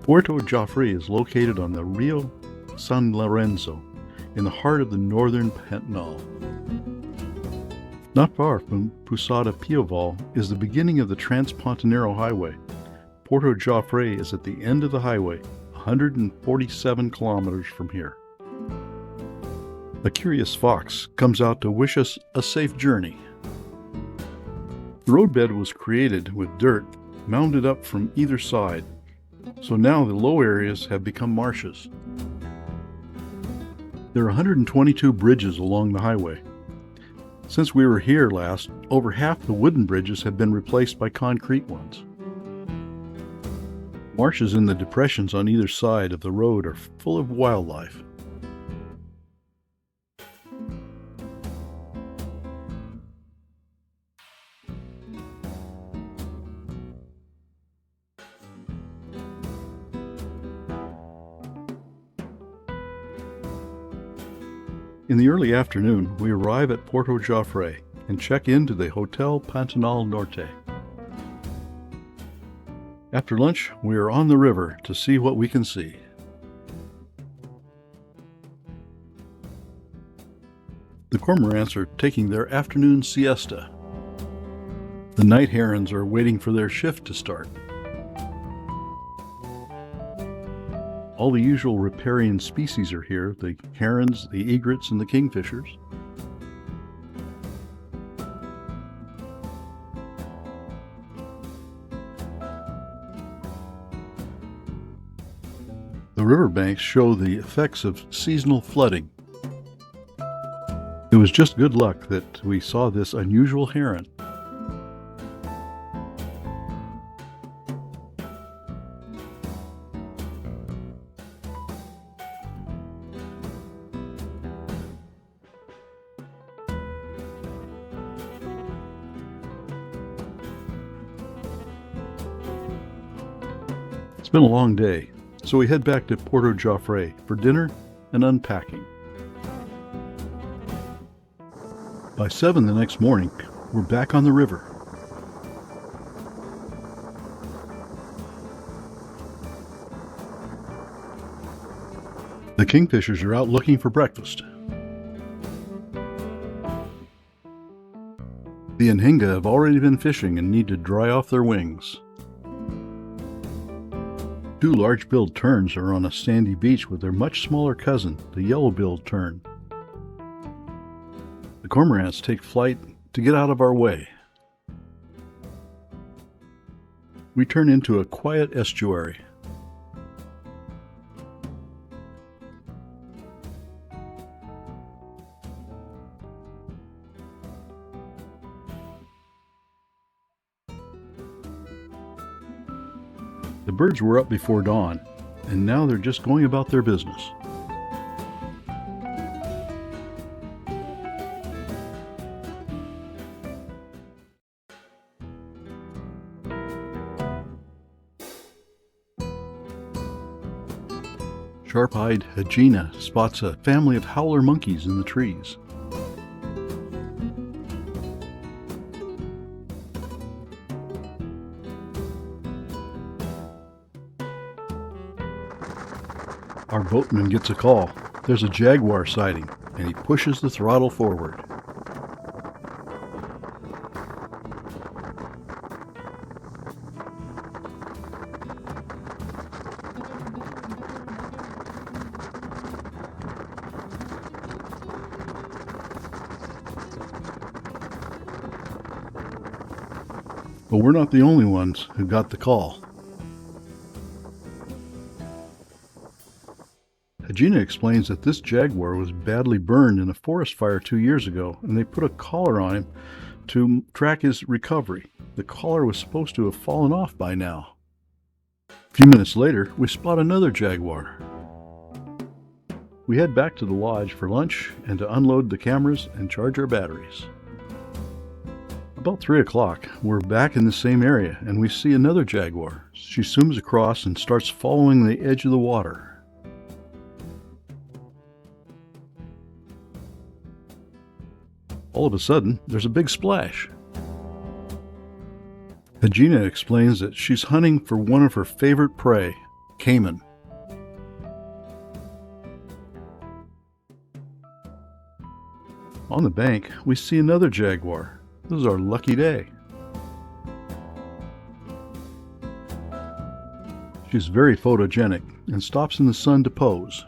Porto Jofre is located on the Rio São Lourenço, in the heart of the northern Pantanal. Not far from Pousada Pioval is the beginning of the Transpontaneiro Highway. Porto Jofre is at the end of the highway, 147 kilometers from here. A curious fox comes out to wish us a safe journey. The roadbed was created with dirt mounded up from either side, so now the low areas have become marshes. There are 122 bridges along the highway. Since we were here last, over half the wooden bridges have been replaced by concrete ones. Marshes in the depressions on either side of the road are full of wildlife. In the early afternoon, we arrive at Porto Jofre and check into the Hotel Pantanal Norte. After lunch, we are on the river to see what we can see. The cormorants are taking their afternoon siesta. The night herons are waiting for their shift to start. All the usual riparian species are here, the herons, the egrets, and the kingfishers. The riverbanks show the effects of seasonal flooding. It was just good luck that we saw this unusual heron. It's been a long day, so we head back to Porto Jofre for dinner and unpacking. By 7 the next morning, we're back on the river. The kingfishers are out looking for breakfast. The Anhinga have already been fishing and need to dry off their wings. 2 large-billed terns are on a sandy beach with their much smaller cousin, the yellow-billed tern. The cormorants take flight to get out of our way. We turn into a quiet estuary. The birds were up before dawn, and now they're just going about their business. Sharp-eyed hyena spots a family of howler monkeys in the trees. Our boatman gets a call. There's a jaguar sighting, and he pushes the throttle forward. But we're not the only ones who got the call. Hajina explains that this jaguar was badly burned in a forest fire 2 years ago, and they put a collar on him to track his recovery. The collar was supposed to have fallen off by now. A few minutes later, we spot another jaguar. We head back to the lodge for lunch and to unload the cameras and charge our batteries. About 3 o'clock, we're back in the same area, and we see another jaguar. She swims across and starts following the edge of the water. All of a sudden, there's a big splash. Hajina explains that she's hunting for one of her favorite prey, caiman. On the bank, we see another jaguar. This is our lucky day. She's very photogenic and stops in the sun to pose.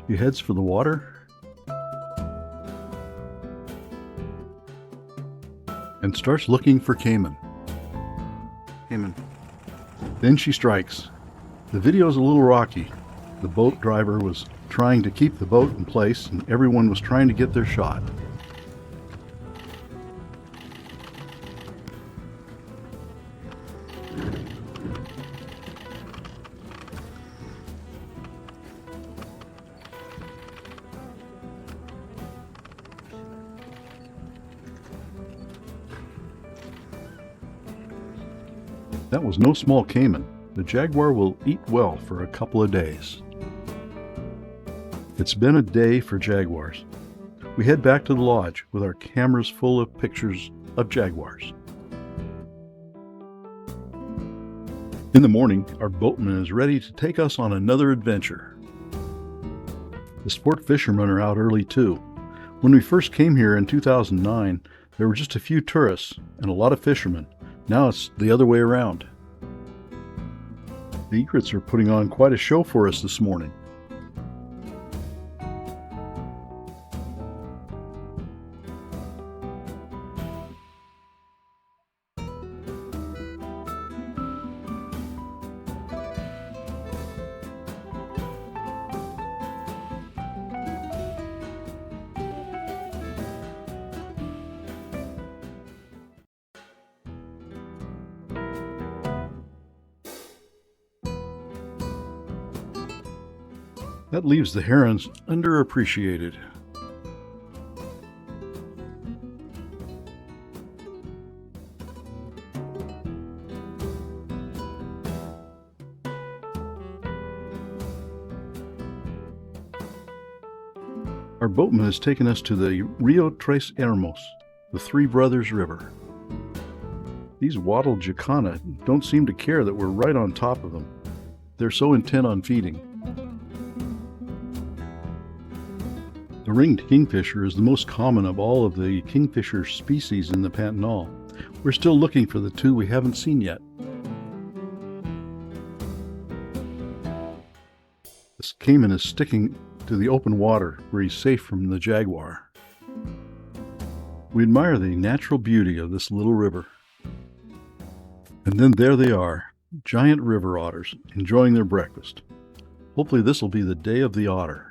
She heads for the water and starts looking for caiman. Then she strikes. The video is a little rocky. The boat driver was trying to keep the boat in place and everyone was trying to get their shot. That was no small caiman. The jaguar will eat well for a couple of days. It's been a day for jaguars. We head back to the lodge with our cameras full of pictures of jaguars. In the morning, our boatman is ready to take us on another adventure. The sport fishermen are out early too. When we first came here in 2009, there were just a few tourists and a lot of fishermen. Now it's the other way around. The egrets are putting on quite a show for us this morning. That leaves the herons underappreciated. Our boatman has taken us to the Rio Tres Hermos, the Three Brothers River. These wattled jacana don't seem to care that we're right on top of them. They're so intent on feeding. The ringed kingfisher is the most common of all of the kingfisher species in the Pantanal. We're still looking for the two we haven't seen yet. This caiman is sticking to the open water where he's safe from the jaguar. We admire the natural beauty of this little river. And then there they are, giant river otters, enjoying their breakfast. Hopefully this will be the day of the otter.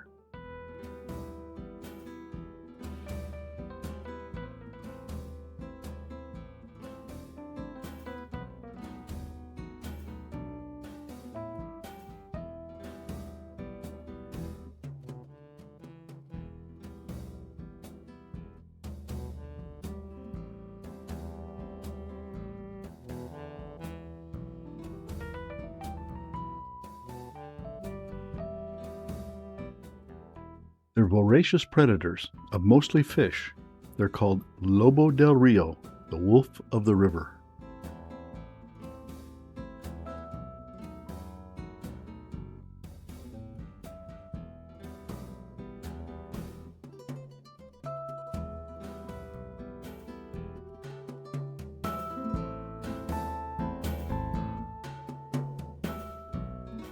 They're voracious predators of mostly fish. They're called Lobo del Rio, the wolf of the river.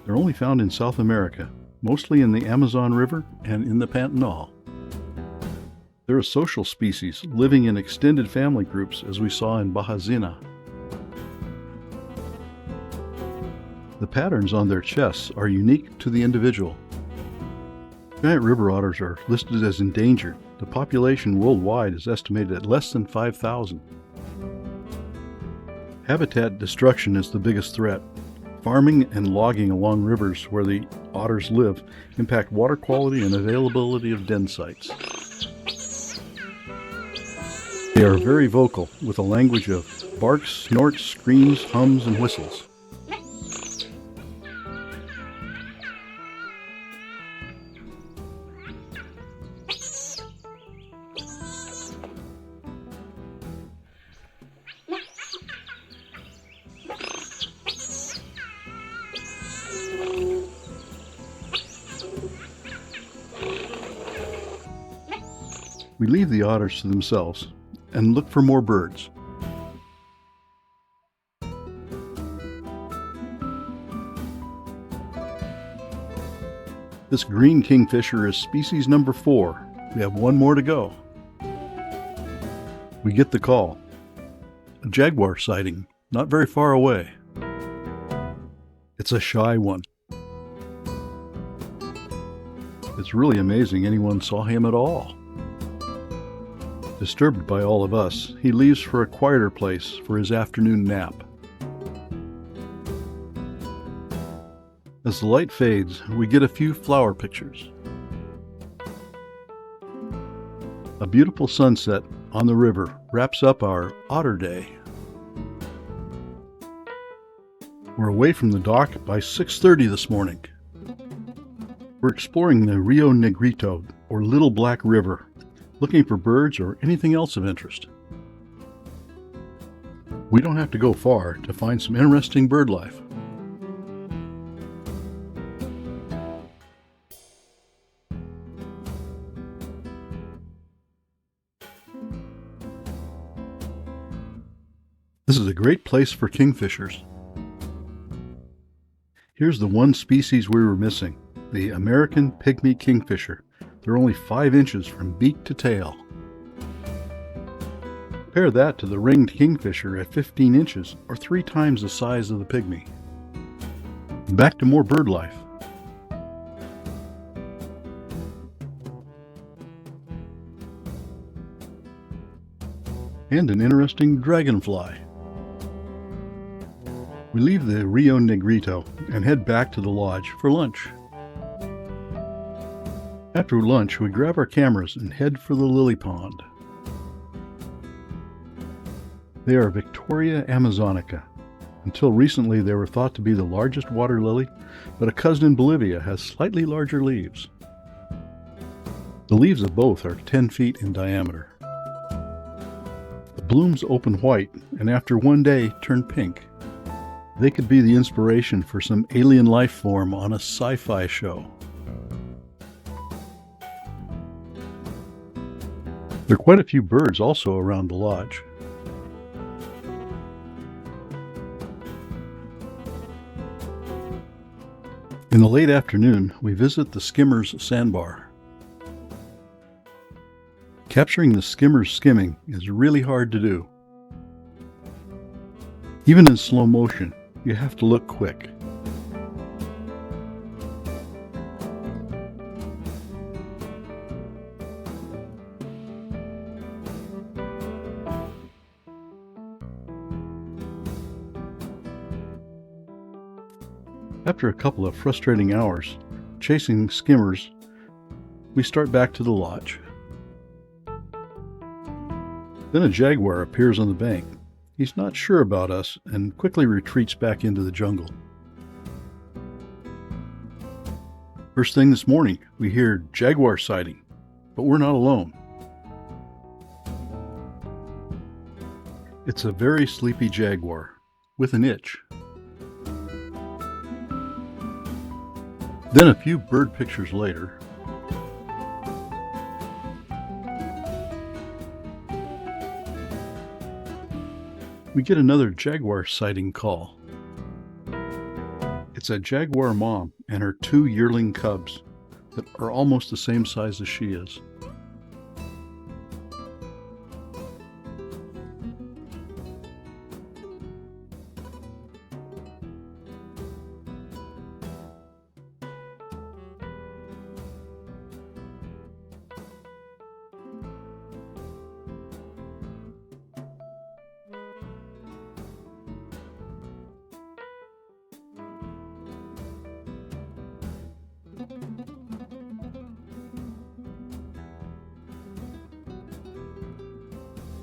They're only found in South America, mostly in the Amazon River and in the Pantanal. They're a social species, living in extended family groups as we saw in Bahazina. The patterns on their chests are unique to the individual. Giant river otters are listed as endangered. The population worldwide is estimated at less than 5,000. Habitat destruction is the biggest threat. Farming and logging along rivers where the otters live impact water quality and availability of den sites. They are very vocal, with a language of barks, snorts, screams, hums, and whistles. We leave the otters to themselves and look for more birds. This green kingfisher is species number 4. We have one more to go. We get the call. A jaguar sighting, not very far away. It's a shy one. It's really amazing anyone saw him at all. Disturbed by all of us, he leaves for a quieter place for his afternoon nap. As the light fades, we get a few flower pictures. A beautiful sunset on the river wraps up our Otter Day. We're away from the dock by 6:30 this morning. We're exploring the Rio Negrito, or Little Black River, looking for birds or anything else of interest. We don't have to go far to find some interesting bird life. This is a great place for kingfishers. Here's the one species we were missing, the American pygmy kingfisher. They're only 5 inches from beak to tail. Compare that to the ringed kingfisher at 15 inches, or 3 times the size of the pygmy. Back to more bird life. And an interesting dragonfly. We leave the Rio Negrito and head back to the lodge for lunch. After lunch, we grab our cameras and head for the lily pond. They are Victoria amazonica. Until recently, they were thought to be the largest water lily, but a cousin in Bolivia has slightly larger leaves. The leaves of both are 10 feet in diameter. The blooms open white and after one day turn pink. They could be the inspiration for some alien life form on a sci-fi show. There are quite a few birds also around the lodge. In the late afternoon, we visit the skimmer's sandbar. Capturing the skimmer's skimming is really hard to do. Even in slow motion, you have to look quick. After a couple of frustrating hours chasing skimmers, we start back to the lodge. Then a jaguar appears on the bank. He's not sure about us and quickly retreats back into the jungle. First thing this morning, we hear jaguar sighting, but we're not alone. It's a very sleepy jaguar with an itch. Then a few bird pictures later, we get another jaguar sighting call. It's a jaguar mom and her 2 yearling cubs that are almost the same size as she is.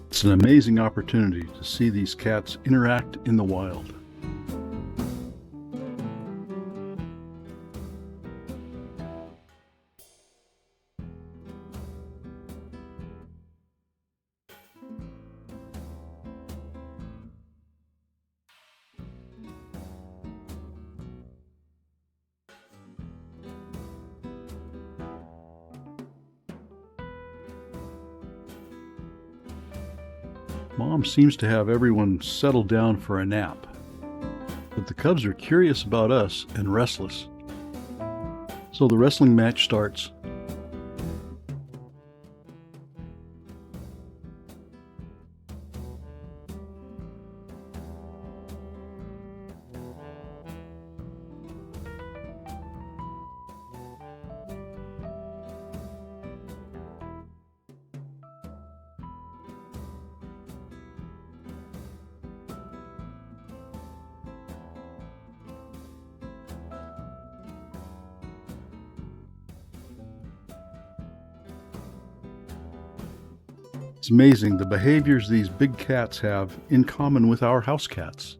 It's an amazing opportunity to see these cats interact in the wild. Mom seems to have everyone settled down for a nap, but the cubs are curious about us and restless. So the wrestling match starts. It's amazing the behaviors these big cats have in common with our house cats.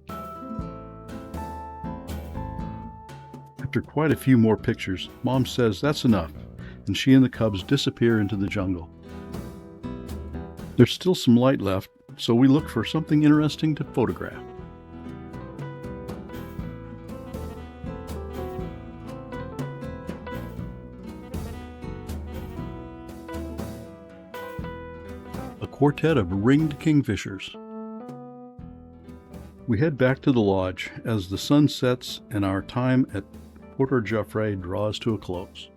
After quite a few more pictures, Mom says that's enough, and she and the cubs disappear into the jungle. There's still some light left, so we look for something interesting to photograph. A quartet of ringed kingfishers. We head back to the lodge as the sun sets and our time at Porto Jofre draws to a close.